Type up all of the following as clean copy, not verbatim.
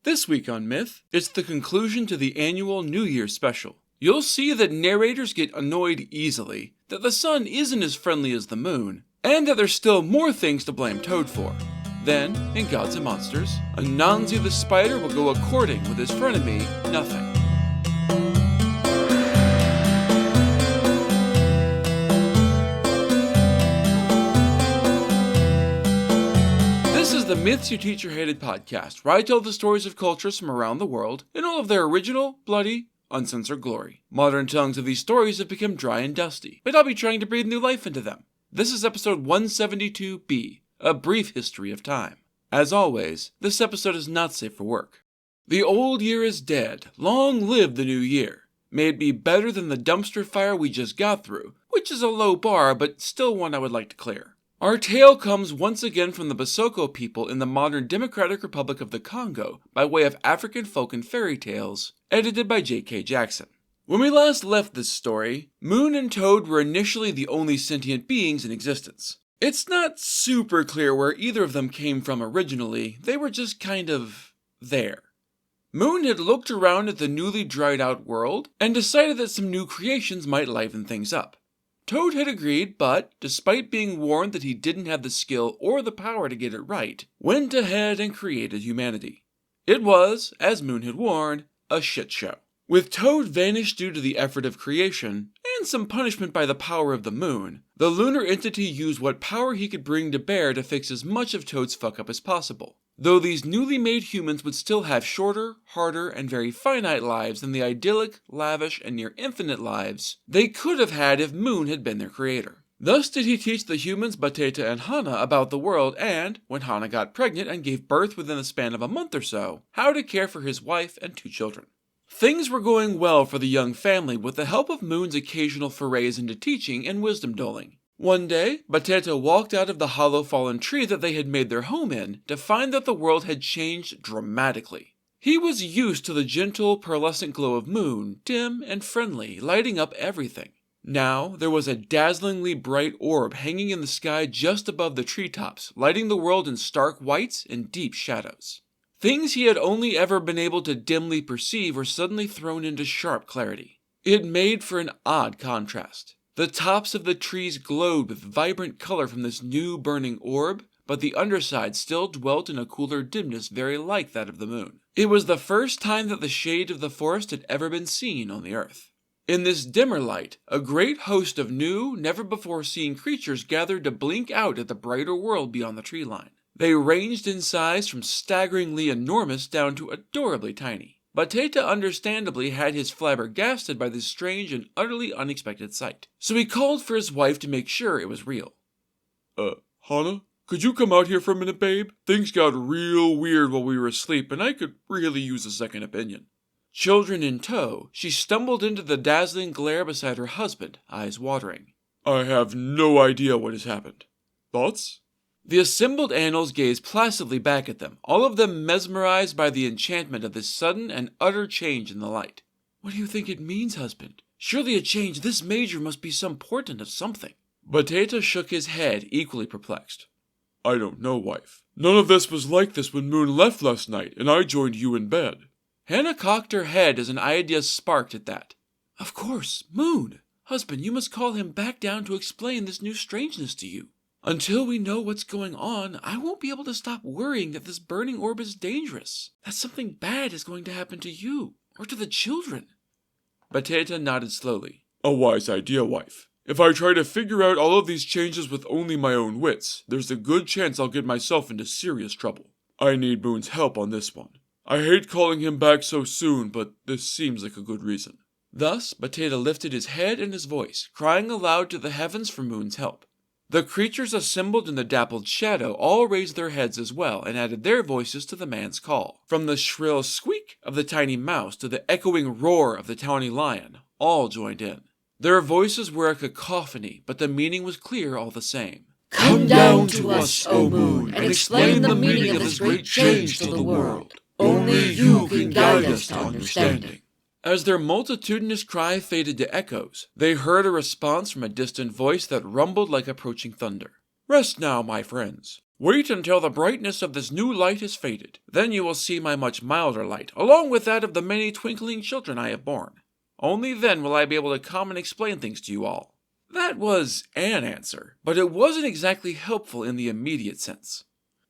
This week on Myth, it's the conclusion to the annual New Year's special. You'll see that narrators get annoyed easily, that the sun isn't as friendly as the moon, and that there's still more things to blame Toad for. Then, in Gods and Monsters, Anansi the spider will go a-courting with his frenemy, Nothing. This is the Myths You Teach Your Hated podcast, where I tell the stories of cultures from around the world in all of their original, bloody, uncensored glory. Modern tongues of these stories have become dry and dusty, but I'll be trying to breathe new life into them. This is episode 172B, A Brief History of Time. As always, this episode is not safe for work. The old year is dead. Long live the new year. May it be better than the dumpster fire we just got through, which is a low bar, but still one I would like to clear. Our tale comes once again from the Basoko people in the modern Democratic Republic of the Congo by way of African folk and fairy tales, edited by J.K. Jackson. When we last left this story, Moon and Toad were initially the only sentient beings in existence. It's not super clear where either of them came from originally, they were just kind of there. Moon had looked around at the newly dried out world and decided that some new creations might liven things up. Toad had agreed, but, despite being warned that he didn't have the skill or the power to get it right, went ahead and created humanity. It was, as Moon had warned, a shit show. With Toad vanished due to the effort of creation, and some punishment by the power of the moon, the lunar entity used what power he could bring to bear to fix as much of Toad's fuck-up as possible. Though these newly made humans would still have shorter, harder, and very finite lives than the idyllic, lavish, and near infinite lives they could have had if Moon had been their creator. Thus did he teach the humans Bateta and Hana about the world and, when Hana got pregnant and gave birth within the span of a month or so, how to care for his wife and 2 children. Things were going well for the young family with the help of Moon's occasional forays into teaching and wisdom doling. One day, Bateta walked out of the hollow fallen tree that they had made their home in to find that the world had changed dramatically. He was used to the gentle, pearlescent glow of Moon, dim and friendly, lighting up everything. Now, there was a dazzlingly bright orb hanging in the sky just above the treetops, lighting the world in stark whites and deep shadows. Things he had only ever been able to dimly perceive were suddenly thrown into sharp clarity. It made for an odd contrast. The tops of the trees glowed with vibrant color from this new burning orb, but the underside still dwelt in a cooler dimness very like that of the moon. It was the first time that the shade of the forest had ever been seen on the earth. In this dimmer light, a great host of new, never-before-seen creatures gathered to blink out at the brighter world beyond the tree line. They ranged in size from staggeringly enormous down to adorably tiny. Bateta understandably had his flabbergasted by this strange and utterly unexpected sight, so he called for his wife to make sure it was real. Hana, could you come out here for a minute, babe? Things got real weird while we were asleep, and I could really use a second opinion. Children in tow, she stumbled into the dazzling glare beside her husband, eyes watering. I have no idea what has happened. Thoughts? The assembled animals gazed placidly back at them, all of them mesmerized by the enchantment of this sudden and utter change in the light. What do you think it means, husband? Surely a change this major must be some portent of something. Bateta shook his head, equally perplexed. I don't know, wife. None of this was like this when Moon left last night, and I joined you in bed. Hannah cocked her head as an idea sparked at that. Of course, Moon. Husband, you must call him back down to explain this new strangeness to you. Until we know what's going on, I won't be able to stop worrying that this burning orb is dangerous. That something bad is going to happen to you, or to the children. Bateta nodded slowly. A wise idea, wife. If I try to figure out all of these changes with only my own wits, there's a good chance I'll get myself into serious trouble. I need Moon's help on this one. I hate calling him back so soon, but this seems like a good reason. Thus, Bateta lifted his head and his voice, crying aloud to the heavens for Moon's help. The creatures assembled in the dappled shadow all raised their heads as well and added their voices to the man's call. From the shrill squeak of the tiny mouse to the echoing roar of the tawny lion, all joined in. Their voices were a cacophony, but the meaning was clear all the same. Come down to us, O Moon, and explain the meaning of this great change to the world. Only you can guide us to understanding. As their multitudinous cry faded to echoes, they heard a response from a distant voice that rumbled like approaching thunder. Rest now, my friends. Wait until the brightness of this new light has faded. Then you will see my much milder light, along with that of the many twinkling children I have borne. Only then will I be able to come and explain things to you all." That was an answer, but it wasn't exactly helpful in the immediate sense.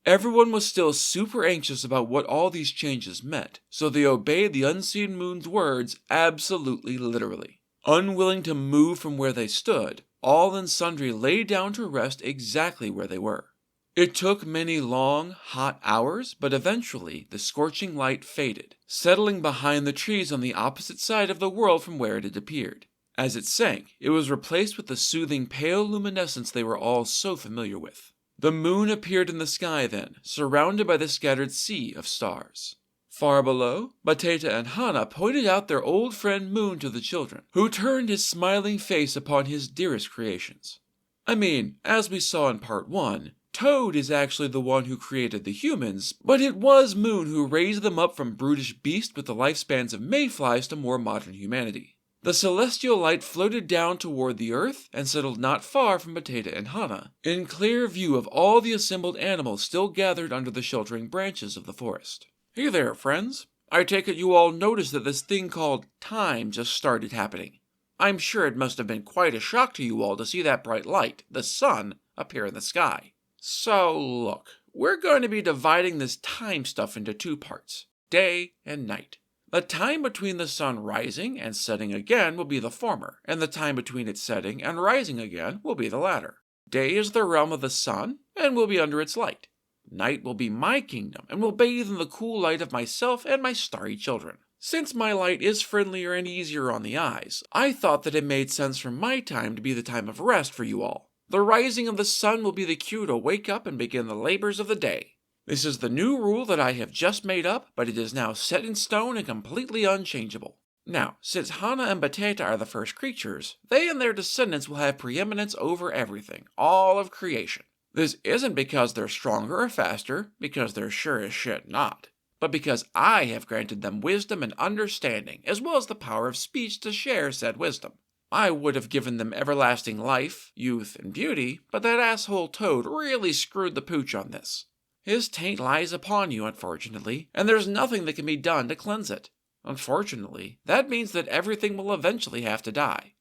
Everyone was still super anxious about what all these changes meant, so they obeyed the unseen moon's words absolutely literally. Unwilling to move from where they stood, all and sundry lay down to rest exactly where they were. It took many long, hot hours, but eventually the scorching light faded, settling behind the trees on the opposite side of the world from where it had appeared. As it sank, it was replaced with the soothing pale luminescence they were all so familiar with. The moon appeared in the sky then, surrounded by the scattered sea of stars. Far below, Bateta and Hana pointed out their old friend Moon to the children, who turned his smiling face upon his dearest creations. I mean, as we saw in part 1, Toad is actually the one who created the humans, but it was Moon who raised them up from brutish beasts with the lifespans of mayflies to more modern humanity. The celestial light floated down toward the earth and settled not far from Bateta and Hana, in clear view of all the assembled animals still gathered under the sheltering branches of the forest. "Hey there, friends. I take it you all noticed that this thing called time just started happening. I'm sure it must have been quite a shock to you all to see that bright light, the sun, appear in the sky. So, look, we're going to be dividing this time stuff into two parts, day and night. The time between the sun rising and setting again will be the former, and the time between its setting and rising again will be the latter. Day is the realm of the sun, and will be under its light. Night will be my kingdom, and will bathe in the cool light of myself and my starry children. Since my light is friendlier and easier on the eyes, I thought that it made sense for my time to be the time of rest for you all. The rising of the sun will be the cue to wake up and begin the labors of the day. This is the new rule that I have just made up, but it is now set in stone and completely unchangeable. Now, since Hana and Bateta are the first creatures, they and their descendants will have preeminence over everything, all of creation. This isn't because they're stronger or faster, because they're sure as shit not, but because I have granted them wisdom and understanding, as well as the power of speech to share said wisdom. I would have given them everlasting life, youth, and beauty, but that asshole Toad really screwed the pooch on this. His taint lies upon you, unfortunately, and there's nothing that can be done to cleanse it. Unfortunately, that means that everything will eventually have to die.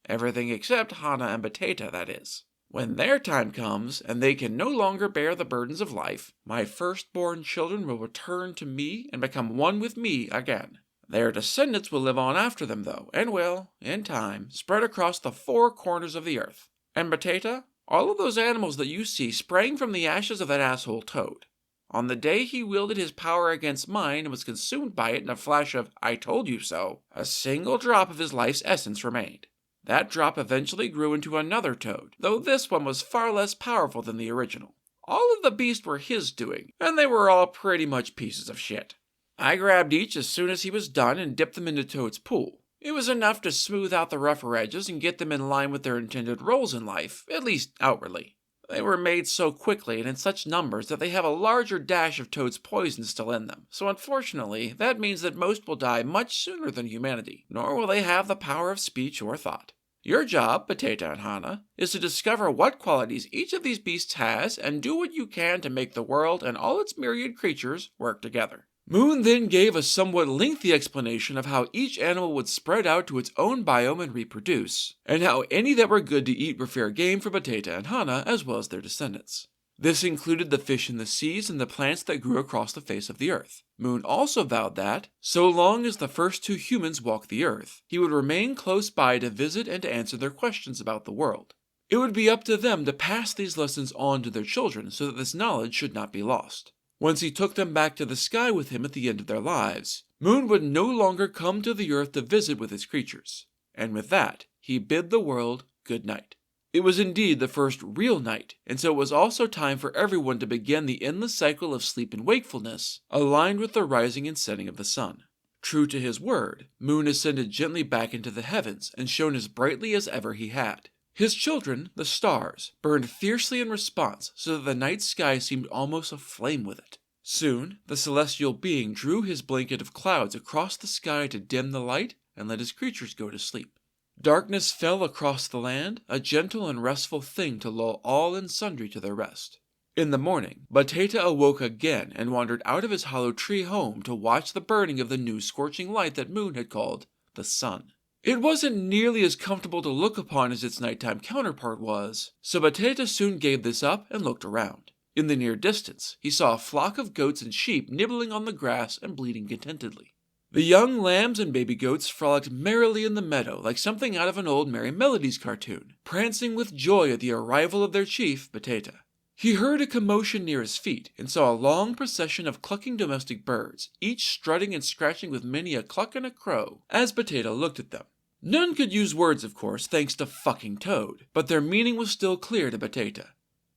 Everything except Hana and Bateta, that is. When their time comes, and they can no longer bear the burdens of life, my firstborn children will return to me and become one with me again. Their descendants will live on after them, though, and will, in time, spread across the four corners of the earth. And Bateta? All of those animals that you see sprang from the ashes of that asshole Toad. On the day he wielded his power against mine and was consumed by it in a flash of "I told you so," a single drop of his life's essence remained. That drop eventually grew into another Toad, though this one was far less powerful than the original. All of the beasts were his doing, and they were all pretty much pieces of shit. I grabbed each as soon as he was done and dipped them into Toad's pool. It was enough to smooth out the rougher edges and get them in line with their intended roles in life, at least outwardly. They were made so quickly and in such numbers that they have a larger dash of Toad's poison still in them, so unfortunately, that means that most will die much sooner than humanity, nor will they have the power of speech or thought. Your job, Bateta and Hana, is to discover what qualities each of these beasts has and do what you can to make the world and all its myriad creatures work together. Moon then gave a somewhat lengthy explanation of how each animal would spread out to its own biome and reproduce, and how any that were good to eat were fair game for Bateta and Hana as well as their descendants. This included the fish in the seas and the plants that grew across the face of the earth. Moon also vowed that, so long as the first two humans walked the earth, he would remain close by to visit and to answer their questions about the world. It would be up to them to pass these lessons on to their children so that this knowledge should not be lost. Once he took them back to the sky with him at the end of their lives, Moon would no longer come to the earth to visit with his creatures. And with that, he bid the world good night. It was indeed the first real night, and so it was also time for everyone to begin the endless cycle of sleep and wakefulness, aligned with the rising and setting of the sun. True to his word, Moon ascended gently back into the heavens and shone as brightly as ever he had. His children, the stars, burned fiercely in response so that the night sky seemed almost aflame with it. Soon, the celestial being drew his blanket of clouds across the sky to dim the light and let his creatures go to sleep. Darkness fell across the land, a gentle and restful thing to lull all and sundry to their rest. In the morning, Bateta awoke again and wandered out of his hollow tree home to watch the burning of the new scorching light that Moon had called the sun. It wasn't nearly as comfortable to look upon as its nighttime counterpart was, so Bateta soon gave this up and looked around. In the near distance, he saw a flock of goats and sheep nibbling on the grass and bleating contentedly. The young lambs and baby goats frolicked merrily in the meadow like something out of an old Merry Melodies cartoon, prancing with joy at the arrival of their chief, Bateta. He heard a commotion near his feet and saw a long procession of clucking domestic birds, each strutting and scratching with many a cluck and a crow, as Bateta looked at them. None could use words, of course, thanks to fucking Toad, but their meaning was still clear to Bateta.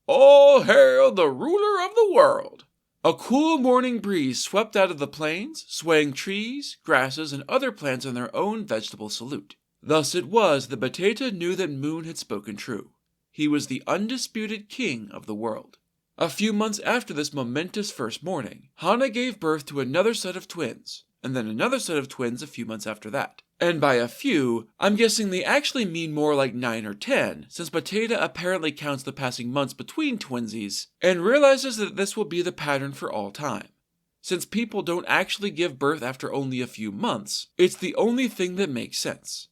All hail the ruler of the world! A cool morning breeze swept out of the plains, swaying trees, grasses, and other plants in their own vegetable salute. Thus it was that Bateta knew that Moon had spoken true. He was the undisputed king of the world. A few months after this momentous first morning, Hana gave birth to another set of twins, and then another set of twins a few months after that. And by a few, I'm guessing they actually mean more like 9 or 10, since Bateta apparently counts the passing months between twinsies, and realizes that this will be the pattern for all time. Since people don't actually give birth after only a few months, it's the only thing that makes sense.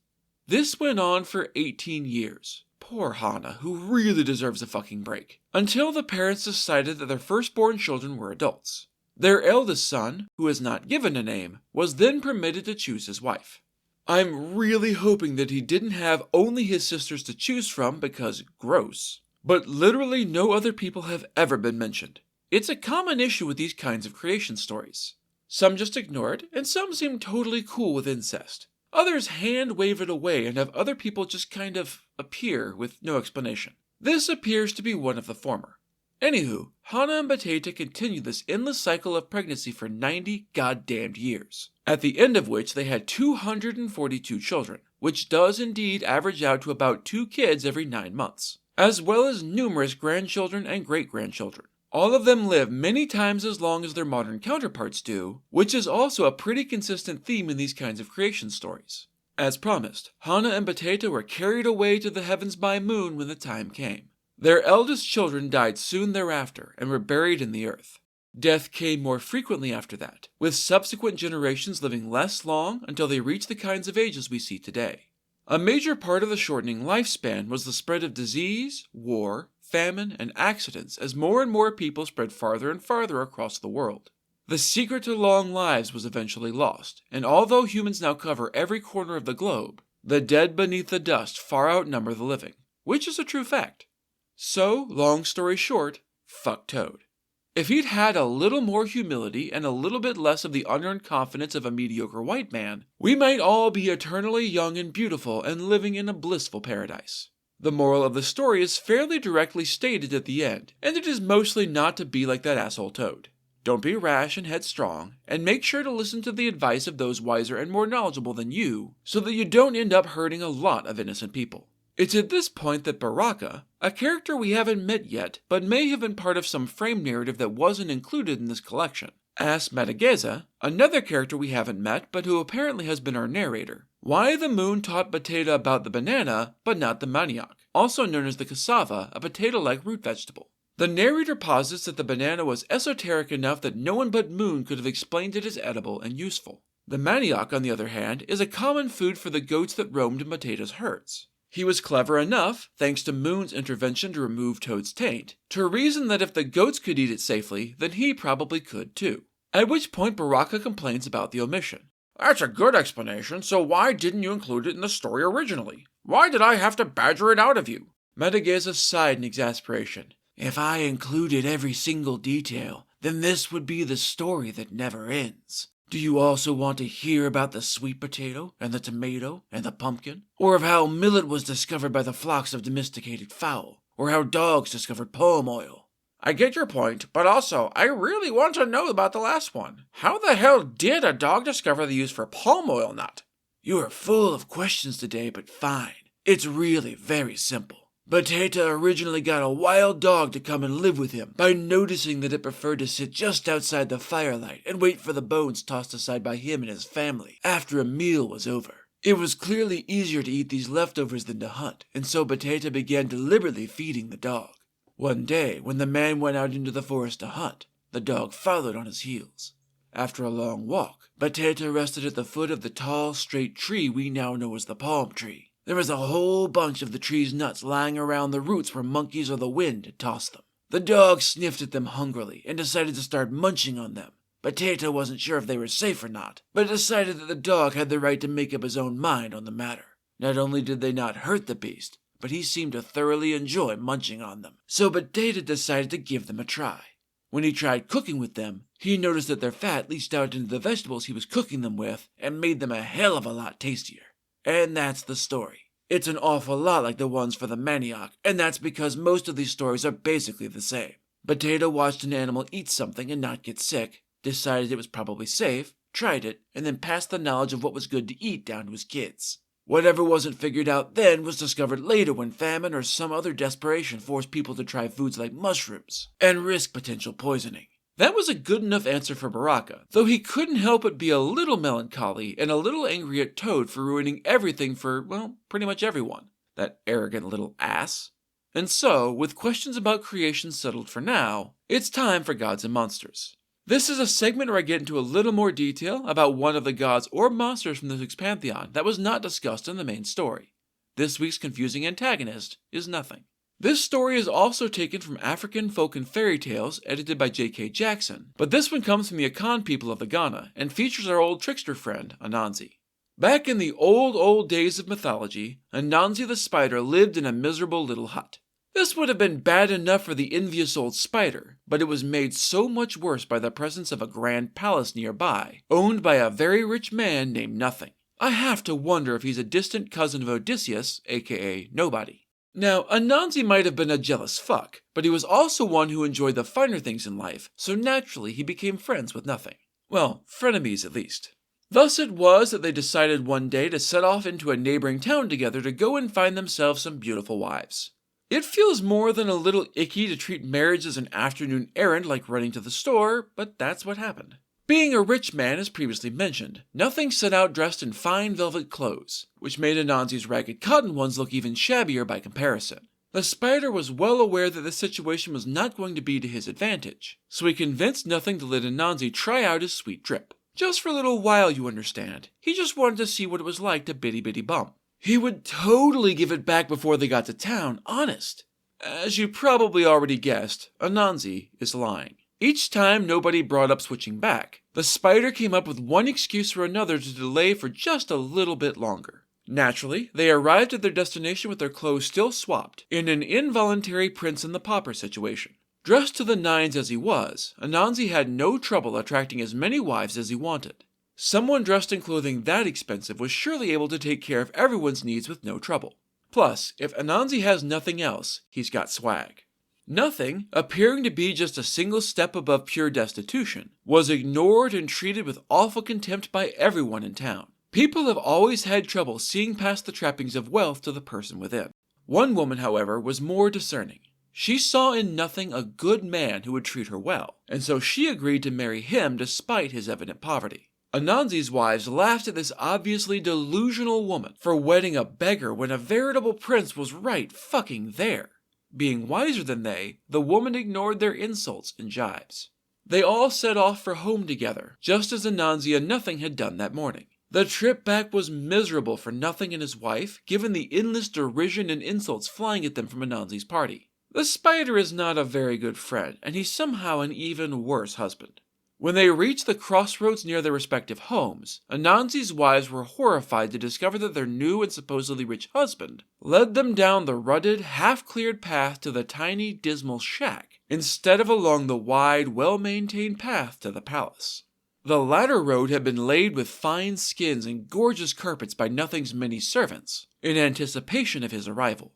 This went on for 18 years. Poor Hana, who really deserves a fucking break. Until the parents decided that their firstborn children were adults. Their eldest son, who is not given a name, was then permitted to choose his wife. I'm really hoping that he didn't have only his sisters to choose from because gross. But literally no other people have ever been mentioned. It's a common issue with these kinds of creation stories. Some just ignore it, and some seem totally cool with incest. Others hand-wave it away and have other people just kind of appear with no explanation. This appears to be one of the former. Anywho, Hana and Bateta continued this endless cycle of pregnancy for 90 goddamned years, at the end of which they had 242 children, which does indeed average out to about 2 kids every 9 months, as well as numerous grandchildren and great-grandchildren. All of them live many times as long as their modern counterparts do, which is also a pretty consistent theme in these kinds of creation stories. As promised, Hana and Bateta were carried away to the heavens by Moon when the time came. Their eldest children died soon thereafter and were buried in the earth. Death came more frequently after that, with subsequent generations living less long until they reached the kinds of ages we see today. A major part of the shortening lifespan was the spread of disease, war, famine, and accidents as more and more people spread farther and farther across the world. The secret to long lives was eventually lost, and although humans now cover every corner of the globe, the dead beneath the dust far outnumber the living, which is a true fact. So, long story short, fuck Toad. If he'd had a little more humility and a little bit less of the unearned confidence of a mediocre white man, we might all be eternally young and beautiful and living in a blissful paradise. The moral of the story is fairly directly stated at the end, and it is mostly not to be like that asshole Toad. Don't be rash and headstrong, and make sure to listen to the advice of those wiser and more knowledgeable than you, so that you don't end up hurting a lot of innocent people. It's at this point that Baraka, a character we haven't met yet, but may have been part of some frame narrative that wasn't included in this collection, asks Madageza, another character we haven't met but who apparently has been our narrator, why the Moon taught Bateta about the banana, but not the manioc, also known as the cassava, a potato-like root vegetable. The narrator posits that the banana was esoteric enough that no one but Moon could have explained it as edible and useful. The manioc, on the other hand, is a common food for the goats that roamed in Bateta's herds. He was clever enough, thanks to Moon's intervention to remove Toad's taint, to reason that if the goats could eat it safely, then he probably could too. At which point Baraka complains about the omission. That's a good explanation, so why didn't you include it in the story originally? Why did I have to badger it out of you? Madageza sighed in exasperation. If I included every single detail, then this would be the story that never ends. Do you also want to hear about the sweet potato, and the tomato, and the pumpkin? Or of how millet was discovered by the flocks of domesticated fowl? Or how dogs discovered palm oil? I get your point, but also, I really want to know about the last one. How the hell did a dog discover the use for palm oil nut? You are full of questions today, but fine. It's really very simple. Bateta originally got a wild dog to come and live with him by noticing that it preferred to sit just outside the firelight and wait for the bones tossed aside by him and his family after a meal was over. It was clearly easier to eat these leftovers than to hunt, and so Bateta began deliberately feeding the dog. One day, when the man went out into the forest to hunt, the dog followed on his heels. After a long walk, Potato rested at the foot of the tall, straight tree we now know as the palm tree. There was a whole bunch of the tree's nuts lying around the roots where monkeys or the wind had tossed them. The dog sniffed at them hungrily and decided to start munching on them. Potato wasn't sure if they were safe or not, but decided that the dog had the right to make up his own mind on the matter. Not only did they not hurt the beast, but he seemed to thoroughly enjoy munching on them, so Potato decided to give them a try. When he tried cooking with them, he noticed that their fat leached out into the vegetables he was cooking them with and made them a hell of a lot tastier. And that's the story. It's an awful lot like the ones for the manioc, and that's because most of these stories are basically the same. Potato watched an animal eat something and not get sick, decided it was probably safe, tried it, and then passed the knowledge of what was good to eat down to his kids. Whatever wasn't figured out then was discovered later when famine or some other desperation forced people to try foods like mushrooms and risk potential poisoning. That was a good enough answer for Baraka, though he couldn't help but be a little melancholy and a little angry at Toad for ruining everything for, well, pretty much everyone. That arrogant little ass. And so, with questions about creation settled for now, it's time for Gods and Monsters. This is a segment where I get into a little more detail about one of the gods or monsters from this week's pantheon that was not discussed in the main story. This week's confusing antagonist is nothing. This story is also taken from African folk and fairy tales edited by J.K. Jackson, but this one comes from the Akan people of the Ghana and features our old trickster friend, Anansi. Back in the old days of mythology, Anansi the spider lived in a miserable little hut. This would have been bad enough for the envious old spider, but it was made so much worse by the presence of a grand palace nearby, owned by a very rich man named Nothing. I have to wonder if he's a distant cousin of Odysseus, aka Nobody. Now, Anansi might have been a jealous fuck, but he was also one who enjoyed the finer things in life, so naturally he became friends with Nothing. Well, frenemies at least. Thus it was that they decided one day to set off into a neighboring town together to go and find themselves some beautiful wives. It feels more than a little icky to treat marriage as an afternoon errand like running to the store, but that's what happened. Being a rich man, as previously mentioned, Nothing set out dressed in fine velvet clothes, which made Anansi's ragged cotton ones look even shabbier by comparison. The spider was well aware that the situation was not going to be to his advantage, so he convinced Nothing to let Anansi try out his sweet drip. Just for a little while, you understand. He just wanted to see what it was like to bitty bump. He would totally give it back before they got to town, honest. As you probably already guessed, Anansi is lying. Each time Nobody brought up switching back, the spider came up with one excuse or another to delay for just a little bit longer. Naturally, they arrived at their destination with their clothes still swapped, in an involuntary Prince and the Pauper situation. Dressed to the nines as he was, Anansi had no trouble attracting as many wives as he wanted. Someone dressed in clothing that expensive was surely able to take care of everyone's needs with no trouble. Plus, if Anansi has nothing else, he's got swag. Nothing, appearing to be just a single step above pure destitution, was ignored and treated with awful contempt by everyone in town. People have always had trouble seeing past the trappings of wealth to the person within. One woman, however, was more discerning. She saw in Nothing a good man who would treat her well, and so she agreed to marry him despite his evident poverty. Anansi's wives laughed at this obviously delusional woman for wedding a beggar when a veritable prince was right fucking there. Being wiser than they, the woman ignored their insults and jibes. They all set off for home together, just as Anansi and Nothing had done that morning. The trip back was miserable for Nothing and his wife, given the endless derision and insults flying at them from Anansi's party. The spider is not a very good friend, and he's somehow an even worse husband. When they reached the crossroads near their respective homes, Anansi's wives were horrified to discover that their new and supposedly rich husband led them down the rutted, half-cleared path to the tiny, dismal shack, instead of along the wide, well-maintained path to the palace. The latter road had been laid with fine skins and gorgeous carpets by Nothing's many servants, in anticipation of his arrival.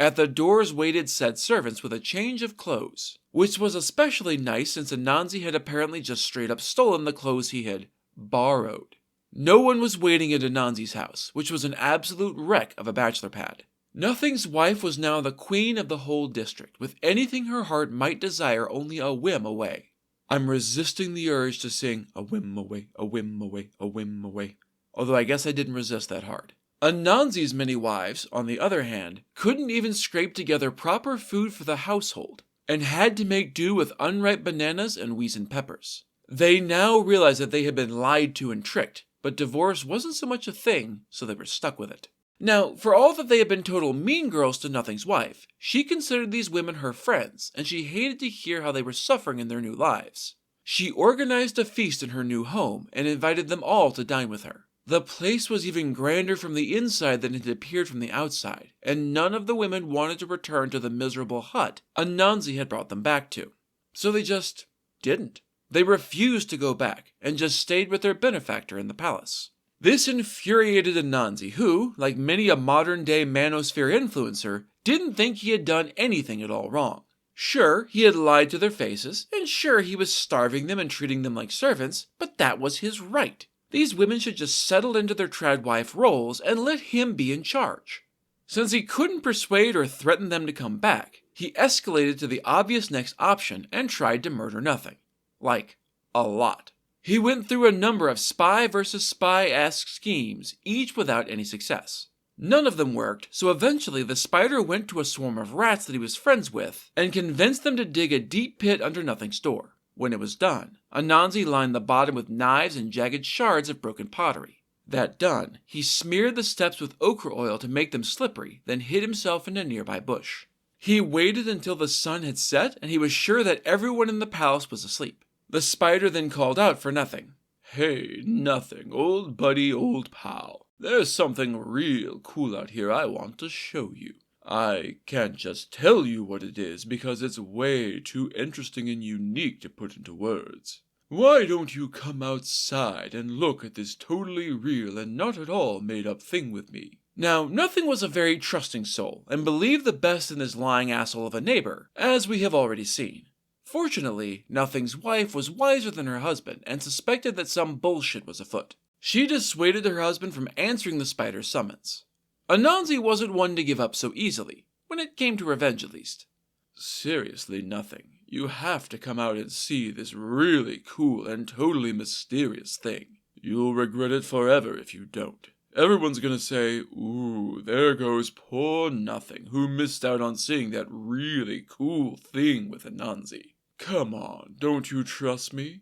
At the doors waited said servants with a change of clothes, which was especially nice since Anansi had apparently just straight up stolen the clothes he had borrowed. No one was waiting at Anansi's house, which was an absolute wreck of a bachelor pad. Nothing's wife was now the queen of the whole district, with anything her heart might desire only a whim away. I'm resisting the urge to sing a whim away, a whim away, a whim away, although I guess I didn't resist that hard. Anansi's many wives, on the other hand, couldn't even scrape together proper food for the household, and had to make do with unripe bananas and weazen peppers. They now realized that they had been lied to and tricked, but divorce wasn't so much a thing, so they were stuck with it. Now, for all that they had been total mean girls to Nothing's wife, she considered these women her friends, and she hated to hear how they were suffering in their new lives. She organized a feast in her new home, and invited them all to dine with her. The place was even grander from the inside than it had appeared from the outside, and none of the women wanted to return to the miserable hut Anansi had brought them back to. So they just didn't. They refused to go back, and just stayed with their benefactor in the palace. This infuriated Anansi, who, like many a modern-day manosphere influencer, didn't think he had done anything at all wrong. Sure, he had lied to their faces, and sure, he was starving them and treating them like servants, but that was his right. These women should just settle into their trad wife roles and let him be in charge. Since he couldn't persuade or threaten them to come back, he escalated to the obvious next option and tried to murder Nothing. Like, a lot. He went through a number of spy versus spy-esque schemes, each without any success. None of them worked, so eventually the spider went to a swarm of rats that he was friends with and convinced them to dig a deep pit under Nothing's door. When it was done, Anansi lined the bottom with knives and jagged shards of broken pottery. That done, he smeared the steps with ochre oil to make them slippery, then hid himself in a nearby bush. He waited until the sun had set, and he was sure that everyone in the palace was asleep. The spider then called out for Nothing. "Hey, Nothing, old buddy, old pal. There's something real cool out here I want to show you. I can't just tell you what it is because it's way too interesting and unique to put into words. Why don't you come outside and look at this totally real and not at all made-up thing with me?" Now, Nothing was a very trusting soul, and believed the best in this lying asshole of a neighbor, as we have already seen. Fortunately, Nothing's wife was wiser than her husband, and suspected that some bullshit was afoot. She dissuaded her husband from answering the spider's summons. Anansi wasn't one to give up so easily, when it came to revenge at least. "Seriously, Nothing, you have to come out and see this really cool and totally mysterious thing. You'll regret it forever if you don't. Everyone's gonna say, ooh, there goes poor Nothing, who missed out on seeing that really cool thing with Anansi. Come on, don't you trust me?"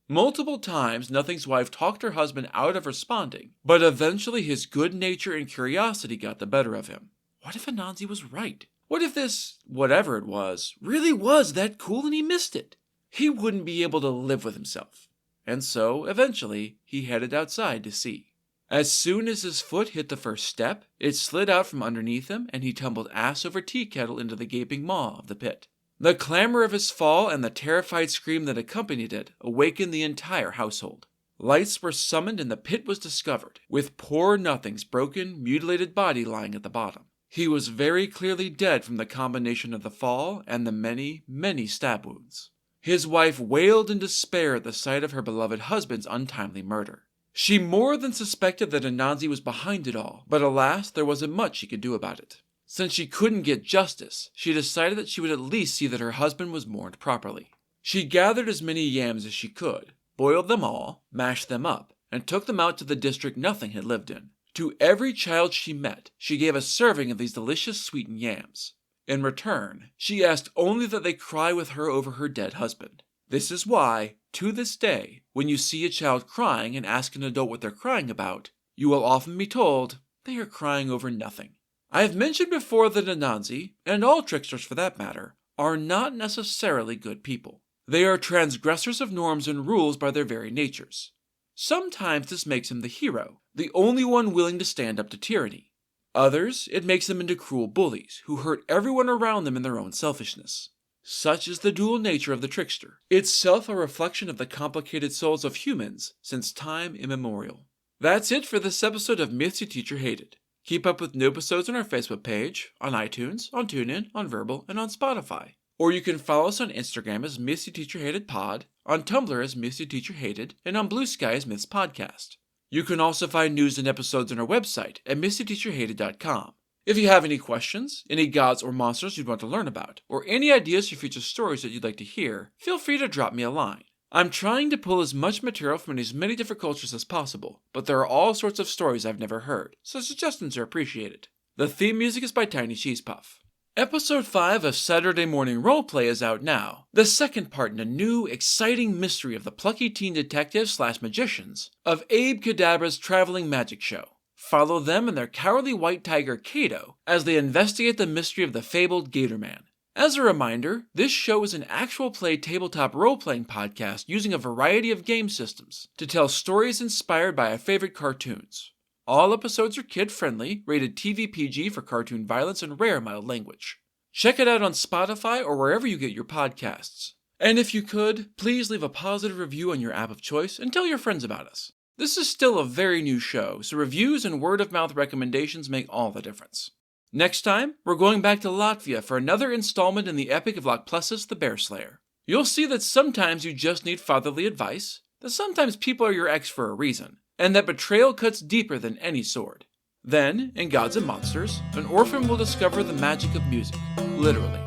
Multiple times, Nothing's wife talked her husband out of responding, but eventually his good nature and curiosity got the better of him. What if Anansi was right? What if this, whatever it was, really was that cool and he missed it? He wouldn't be able to live with himself. And so, eventually, he headed outside to see. As soon as his foot hit the first step, it slid out from underneath him and he tumbled ass over tea kettle into the gaping maw of the pit. The clamor of his fall and the terrified scream that accompanied it awakened the entire household. Lights were summoned and the pit was discovered, with poor Nothing's broken, mutilated body lying at the bottom. He was very clearly dead from the combination of the fall and the many, many stab wounds. His wife wailed in despair at the sight of her beloved husband's untimely murder. She more than suspected that Anansi was behind it all, but alas, there wasn't much she could do about it. Since she couldn't get justice, she decided that she would at least see that her husband was mourned properly. She gathered as many yams as she could, boiled them all, mashed them up, and took them out to the district Nothing had lived in. To every child she met, she gave a serving of these delicious sweetened yams. In return, she asked only that they cry with her over her dead husband. This is why, to this day, when you see a child crying and ask an adult what they're crying about, you will often be told they are crying over nothing. I have mentioned before that Anansi, and all tricksters for that matter, are not necessarily good people. They are transgressors of norms and rules by their very natures. Sometimes this makes them the hero, the only one willing to stand up to tyranny. Others, it makes them into cruel bullies, who hurt everyone around them in their own selfishness. Such is the dual nature of the trickster, itself a reflection of the complicated souls of humans since time immemorial. That's it for this episode of Myths Your Teacher Hated. Keep up with new episodes on our Facebook page, on iTunes, on TuneIn, on Verbal, and on Spotify. Or you can follow us on Instagram as Myths Your Teacher Hated Pod, on Tumblr as Myths Your Teacher Hated, and on Blue Sky as Myths Podcast. You can also find news and episodes on our website at mythsyourteacherhated.com. If you have any questions, any gods or monsters you'd want to learn about, or any ideas for future stories that you'd like to hear, feel free to drop me a line. I'm trying to pull as much material from as many different cultures as possible, but there are all sorts of stories I've never heard, so suggestions are appreciated. The theme music is by Tiny Cheese Puff. Episode 5 of Saturday Morning Roleplay is out now, the second part in a new, exciting mystery of the plucky teen detectives / magicians of Abe Kadabra's traveling magic show. Follow them and their cowardly white tiger Kato as they investigate the mystery of the fabled Gator Man. As a reminder, this show is an actual play tabletop role-playing podcast using a variety of game systems to tell stories inspired by our favorite cartoons. All episodes are kid-friendly, rated TV PG for cartoon violence and rare mild language. Check it out on Spotify or wherever you get your podcasts. And if you could, please leave a positive review on your app of choice and tell your friends about us. This is still a very new show, so reviews and word-of-mouth recommendations make all the difference. Next time, we're going back to Latvia for another installment in the epic of Loch Plessis the Bear Slayer. You'll see that sometimes you just need fatherly advice, that sometimes people are your ex for a reason, and that betrayal cuts deeper than any sword. Then, in Gods and Monsters, an orphan will discover the magic of music. Literally.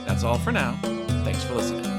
That's all for now. Thanks for listening.